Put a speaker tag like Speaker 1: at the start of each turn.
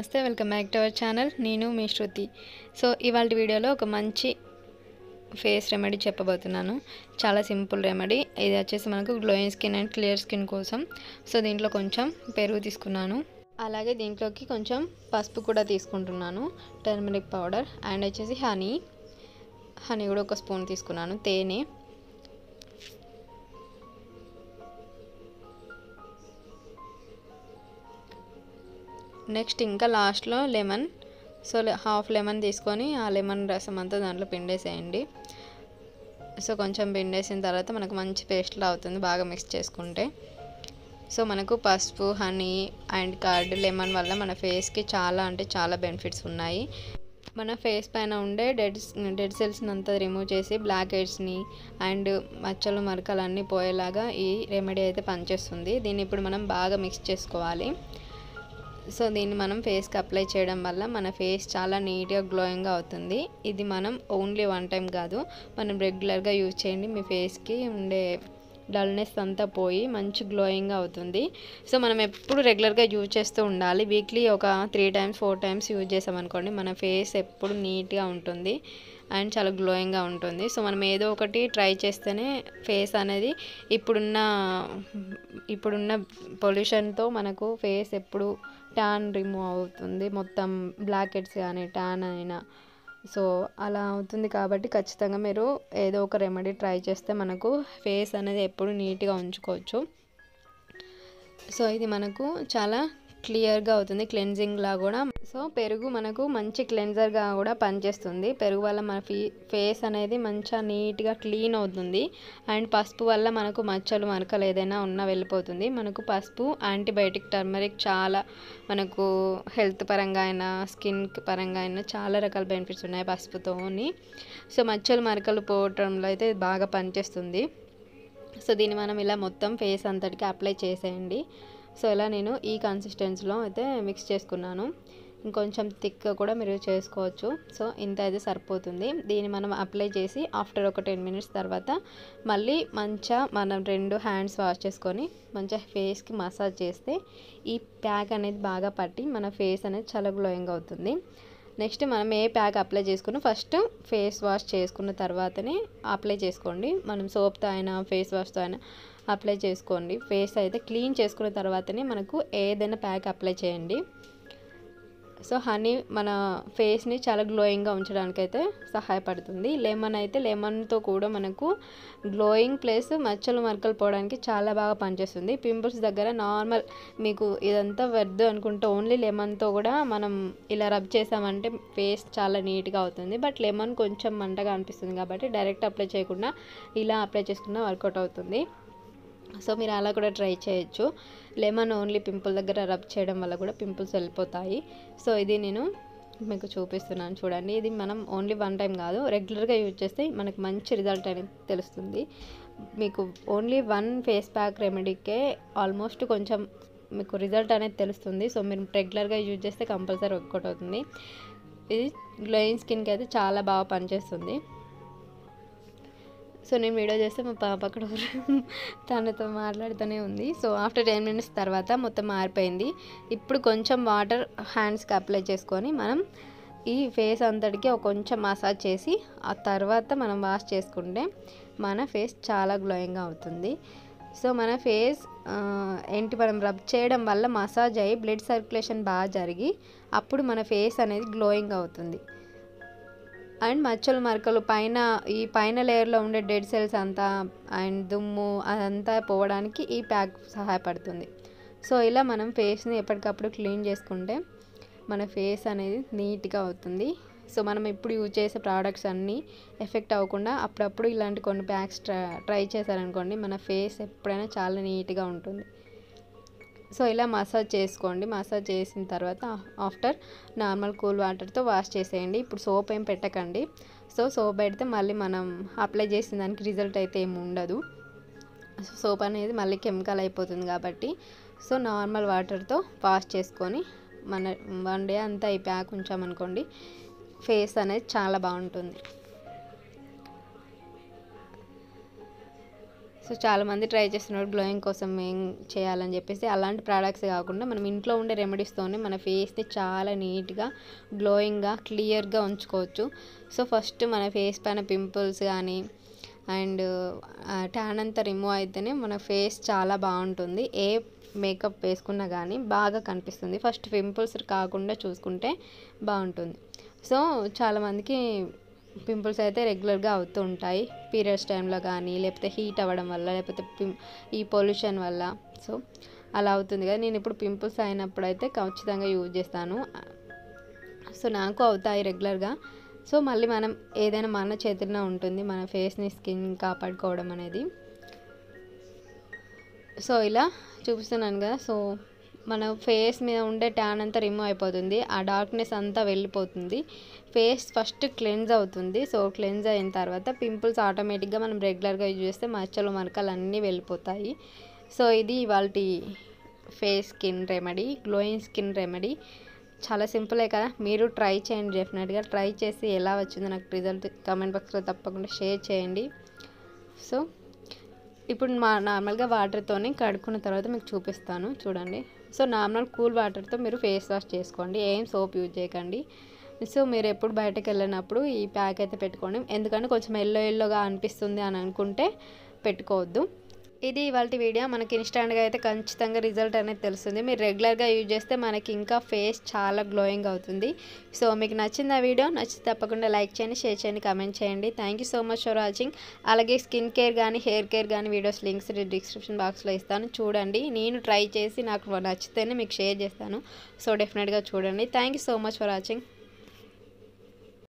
Speaker 1: నమస్తే welcome back to our channel. నేను మీ శృతి. So ఇవాళ వీడియోలో ఒక మంచి ఫేస్ రెమెడీ చెప్పబోతున్నాను. చాలా సింపుల్ రెమెడీ. ఇది వచ్చేసి మనకు glowing skin and clear skin కోసం. సో దీంట్లో కొంచెం పెరుగు తీసుకున్నాను, అలాగే దీంట్లోకి కొంచెం పసుపు కూడా తీసుకుంటున్నాను, టర్మరిక్ పౌడర్ అండ్ వచ్చేసి హనీ కూడా ఒక స్పూన్ తీసుకున్నాను, తేనె, నెక్స్ట్ ఇంకా లాస్ట్లో లెమన్. సో హాఫ్ లెమన్ తీసుకొని ఆ లెమన్ రసం అంతా దాంట్లో పిండేసేయండి. సో కొంచెం పిండేసిన తర్వాత మనకు మంచి పేస్ట్లా అవుతుంది బాగా మిక్స్ చేసుకుంటే. సో మనకు పసుపు, హనీ అండ్ కర్డ్, లెమన్ వల్ల మన ఫేస్కి చాలా అంటే చాలా బెనిఫిట్స్ ఉన్నాయి. మన ఫేస్ పైన ఉండే డెడ్ సెల్స్ని అంతా రిమూవ్ చేసి బ్లాక్ హెడ్స్ని అండ్ మచ్చలు మరకలన్నీ పోయేలాగా ఈ రెమెడీ అయితే పనిచేస్తుంది. దీన్ని ఇప్పుడు మనం బాగా మిక్స్ చేసుకోవాలి. సో దీన్ని మనం ఫేస్కి అప్లై చేయడం వల్ల మన ఫేస్ చాలా నీట్గా గ్లోయింగ్గా అవుతుంది. ఇది మనం ఓన్లీ వన్ టైం కాదు, మనం రెగ్యులర్గా యూజ్ చేయండి. మీ ఫేస్కి ఉండే డల్నెస్ అంతా పోయి మంచి గ్లోయింగ్గా అవుతుంది. సో మనం ఎప్పుడు రెగ్యులర్గా యూజ్ చేస్తూ ఉండాలి. వీక్లీ ఒక 3 times 4 times యూజ్ చేసామనుకోండి, మన ఫేస్ ఎప్పుడు నీట్గా ఉంటుంది అండ్ చాలా గ్లోయింగ్గా ఉంటుంది. సో మనం ఏదో ఒకటి ట్రై చేస్తేనే ఫేస్ అనేది ఇప్పుడున్న పొల్యూషన్తో మనకు ఫేస్ ఎప్పుడు ట్యాన్ రిమూవ్ అవుతుంది, మొత్తం బ్లాక్ హెడ్స్ కానీ ట్యాన్ అయినా. సో అలా అవుతుంది కాబట్టి ఖచ్చితంగా మీరు ఏదో ఒక రెమెడీ ట్రై చేస్తే మనకు ఫేస్ అనేది ఎప్పుడు నీట్గా ఉంచుకోవచ్చు. సో ఇది మనకు చాలా క్లియర్గా అవుతుంది, క్లెన్జింగ్ లా కూడా. సో పెరుగు మనకు మంచి క్లెన్జర్గా కూడా పనిచేస్తుంది. పెరుగు వల్ల మన ఫేస్ అనేది మంచిగా నీట్గా క్లీన్ అవుతుంది. అండ్ పసుపు వల్ల మనకు మచ్చలు మరకలు ఏదైనా ఉన్నా వెళ్ళిపోతుంది. మనకు పసుపు యాంటీబయాటిక్, టర్మరిక్ చాలా మనకు హెల్త్ పరంగా అయినా స్కిన్ పరంగా అయినా చాలా రకాల బెనిఫిట్స్ ఉన్నాయి పసుపుతోని. సో మచ్చలు మరకలు పోవటంలో అయితే బాగా పనిచేస్తుంది. సో దీన్ని మనం ఇలా మొత్తం ఫేస్ అంతటికి అప్లై చేసేయండి. సో ఇలా నేను ఈ కన్సిస్టెన్సీలో అయితే మిక్స్ చేసుకున్నాను. ఇంకొంచెం థిక్గా కూడా మీరు చేసుకోవచ్చు. సో ఇంత అయితే సరిపోతుంది. దీన్ని మనం అప్లై చేసి ఆఫ్టర్ ఒక 10 minutes తర్వాత మళ్ళీ మంచిగా మనం 2 hands వాష్ చేసుకొని మంచిగా ఫేస్కి మసాజ్ చేస్తే ఈ ప్యాక్ అనేది బాగా పట్టి మన ఫేస్ అనేది చాలా గ్లోయింగ్ అవుతుంది. నెక్స్ట్ మనం ఏ ప్యాక్ అప్లై చేసుకున్నా ఫస్ట్ ఫేస్ వాష్ చేసుకున్న తర్వాతనే అప్లై చేసుకోండి. మనం సోప్తో అయినా ఫేస్ వాష్తో అయినా అప్లై చేసుకోండి. ఫేస్ అయితే క్లీన్ చేసుకున్న తర్వాతనే మనకు ఏదైనా ప్యాక్ అప్లై చేయండి. సో హనీ మన ఫేస్ని చాలా గ్లోయింగ్గా ఉంచడానికి అయితే సహాయపడుతుంది. లెమన్ అయితే లెమన్తో కూడా మనకు గ్లోయింగ్ ప్లస్ మచ్చలు మరకలు పోవడానికి చాలా బాగా పనిచేస్తుంది. పింపుల్స్ దగ్గర నార్మల్ మీకు ఇదంతా వద్దు అనుకుంటే ఓన్లీ లెమన్తో కూడా మనం ఇలా రబ్ చేసామంటే ఫేస్ చాలా నీట్గా అవుతుంది. బట్ లెమన్ కొంచెం మంటగా అనిపిస్తుంది కాబట్టి డైరెక్ట్ అప్లై చేయకుండా ఇలా అప్లై చేసుకున్నా వర్కౌట్ అవుతుంది. సో మీరు అలా కూడా ట్రై చేయొచ్చు. లెమన్ ఓన్లీ పింపుల్ దగ్గర రబ్ చేయడం వల్ల కూడా పింపుల్స్ వెళ్ళిపోతాయి. సో ఇది నేను మీకు చూపిస్తున్నాను చూడండి. ఇది మనం ఓన్లీ వన్ టైం కాదు, రెగ్యులర్గా యూజ్ చేస్తే మనకు మంచి రిజల్ట్ అనేది తెలుస్తుంది. మీకు ఓన్లీ 1 ఫేస్ ప్యాక్ రెమెడీకే ఆల్మోస్ట్ కొంచెం మీకు రిజల్ట్ అనేది తెలుస్తుంది. సో మీరు రెగ్యులర్గా యూజ్ చేస్తే కంపల్సరీ వర్కౌట్ అవుతుంది. ఇది గ్లోయింగ్ స్కిన్కి అయితే చాలా బాగా పనిచేస్తుంది. సో నేను వీడియో చేస్తే మా పాప అక్కడ తనతో మాట్లాడుతూనే ఉంది. సో ఆఫ్టర్ 10 minutes తర్వాత మొత్తం మారిపోయింది. ఇప్పుడు కొంచెం వాటర్ హ్యాండ్స్కి అప్లై చేసుకొని మనం ఈ ఫేస్ అంతటికి కొంచెం మసాజ్ చేసి ఆ తర్వాత మనం వాష్ చేసుకుంటే మన ఫేస్ చాలా గ్లోయింగ్గా అవుతుంది. సో మన ఫేస్ మనం రబ్ చేయడం వల్ల మసాజ్ అయ్యి బ్లడ్ సర్క్యులేషన్ బాగా జరిగి అప్పుడు మన ఫేస్ అనేది గ్లోయింగ్ అవుతుంది. అండ్ మచ్చలు మరకలు ఈ పైన లేయర్లో ఉండే డెడ్ సెల్స్ అంతా అండ్ దుమ్ము అదంతా పోవడానికి ఈ ప్యాక్ సహాయపడుతుంది. సో ఇలా మనం ఫేస్ని ఎప్పటికప్పుడు క్లీన్ చేసుకుంటే మన ఫేస్ అనేది నీట్గా అవుతుంది. సో మనం ఇప్పుడు యూజ్ చేసే ప్రోడక్ట్స్ అన్నీ ఎఫెక్ట్ అవ్వకుండా అప్పుడప్పుడు ఇలాంటి కొన్ని ప్యాక్స్ ట్రై చేశారనుకోండి, మన ఫేస్ ఎప్పుడైనా చాలా నీట్గా ఉంటుంది. సో ఇలా మసాజ్ చేసుకోండి. మసాజ్ చేసిన తర్వాత ఆఫ్టర్ నార్మల్ కూల్ వాటర్తో వాష్ చేసేయండి. ఇప్పుడు సోప్ ఏం పెట్టకండి. సో సోప్ పెడితే మళ్ళీ మనం అప్లై చేసిన దానికి రిజల్ట్ అయితే ఏమి ఉండదు. సోప్ అనేది మళ్ళీ కెమికల్ అయిపోతుంది కాబట్టి సో నార్మల్ వాటర్తో వాష్ చేసుకొని మన 1 day అంతా ఈ ప్యాక్ ఉంచామనుకోండి, ఫేస్ అనేది చాలా బాగుంటుంది. సో చాలామంది ట్రై చేస్తున్నారు గ్లోయింగ్ కోసం ఏం చేయాలని చెప్పేసి. అలాంటి ప్రోడక్ట్స్ కాకుండా మనం ఇంట్లో ఉండే రెమెడీస్తోనే మన ఫేస్ని చాలా నీట్గా, గ్లోయింగ్గా, క్లియర్గా ఉంచుకోవచ్చు. సో ఫస్ట్ మన ఫేస్ పైన పింపుల్స్ కానీ అండ్ ట్యాన్ అంతా రిమూవ్ అయితేనే మన ఫేస్ చాలా బాగుంటుంది. ఏ మేకప్ వేసుకున్నా కానీ బాగా కనిపిస్తుంది. ఫస్ట్ పింపుల్స్ కాకుండా చూసుకుంటే బాగుంటుంది. సో చాలామందికి పింపుల్స్ అయితే రెగ్యులర్గా అవుతూ ఉంటాయి, పీరియడ్స్ టైంలో కానీ, లేకపోతే హీట్ అవ్వడం వల్ల, లేకపోతే ఈ పొల్యూషన్ వల్ల. సో అలా అవుతుంది కదా. నేను ఇప్పుడు పింపుల్స్ అయినప్పుడు అయితే ఖచ్చితంగా యూజ్ చేస్తాను. సో నాకు అవుతాయి రెగ్యులర్గా. సో మళ్ళీ మనం ఏదైనా మన చేతుల్లో ఉంటుంది మన ఫేస్ని, స్కిన్ కాపాడుకోవడం అనేది. సో ఇలా చూపిస్తున్నాను కదా. సో మన ఫేస్ మీద ఉండే ట్యాన్ అంతా రిమూవ్ అయిపోతుంది, ఆ డార్క్నెస్ అంతా వెళ్ళిపోతుంది, ఫేస్ ఫస్ట్ క్లెన్స్ అవుతుంది. సో క్లెన్స్ అయిన తర్వాత పింపుల్స్ ఆటోమేటిక్గా మనం రెగ్యులర్గా యూజ్ చేస్తే మచ్చలు మరకలు అన్నీ వెళ్ళిపోతాయి. సో ఇది ఇవాళ face skin remedy, glowing skin remedy. చాలా సింపులే కదా, మీరు ట్రై చేయండి. డెఫినెట్గా ట్రై చేసి ఎలా వచ్చిందో నాకు రిజల్ట్ కామెంట్ బాక్స్లో తప్పకుండా షేర్ చేయండి. సో ఇప్పుడు నార్మల్గా వాటర్తోనే కడుక్కున్న తర్వాత మీకు చూపిస్తాను చూడండి. సో నార్మల్ కూల్ వాటర్తో మీరు ఫేస్ వాష్ చేసుకోండి, ఏం సోప్ యూజ్ చేయకండి. సో మీరు ఎప్పుడు బయటకు వెళ్ళినప్పుడు ఈ ప్యాక్ అయితే పెట్టుకోండి. ఎందుకంటే కొంచెం ఎల్లోగా అనిపిస్తుంది అని అనుకుంటే పెట్టుకోవద్దు. ఇది ఇవాళ వీడియో. మనకి ఇన్స్టాంట్గా అయితే ఖచ్చితంగా రిజల్ట్ అనేది తెలుస్తుంది. మీరు రెగ్యులర్గా యూజ్ చేస్తే మనకి ఇంకా ఫేస్ చాలా గ్లోయింగ్ అవుతుంది. సో మీకు నచ్చింది ఆ వీడియో, నచ్చితే తప్పకుండా లైక్ చేయండి, షేర్ చేయండి, కామెంట్ చేయండి. Thank you so much for watching. అలాగే స్కిన్ కేర్ కానీ హెయిర్ కేర్ కానీ వీడియోస్ లింక్స్ డిస్క్రిప్షన్ బాక్స్లో ఇస్తాను, చూడండి. నేను ట్రై చేసి నాకు నచ్చితేనే మీకు షేర్ చేస్తాను. సో డెఫినెట్గా చూడండి. Thank you so much for watching.